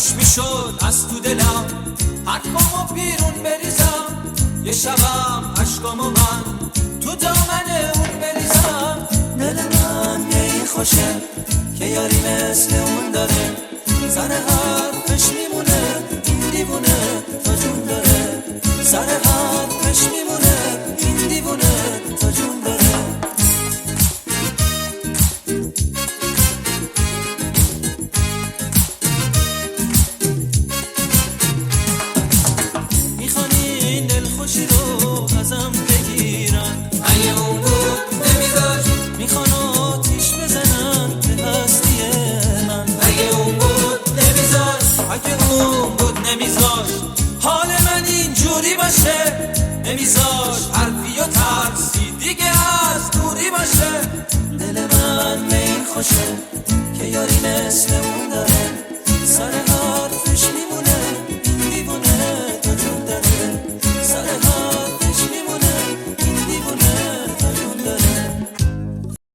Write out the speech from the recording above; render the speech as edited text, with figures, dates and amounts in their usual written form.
کاش میشد از تو دلم حرفامو بیرون بریزم، یه شبم عشقامو من تو دامن اون بریزم. دل من یه خوشه که یاری مثل اون داره، سر حرفش میمونه این دیوونه تا جون داره، سر حرفش میمونه این دیوونه تا جون داره. میخوان این دلخوشی رو ازم بگیرن، اگه اون بود نمیذاش. میخوان آتیش بزنن به هستی من، اگه اون بود نمیذاش. اگه اون بود نمیذاش حال من اینجوری باشه، نمیذاش حرفی و ترسی دیگه از دوری باشه. دل من به این خوشه که یاری مثل اون داره،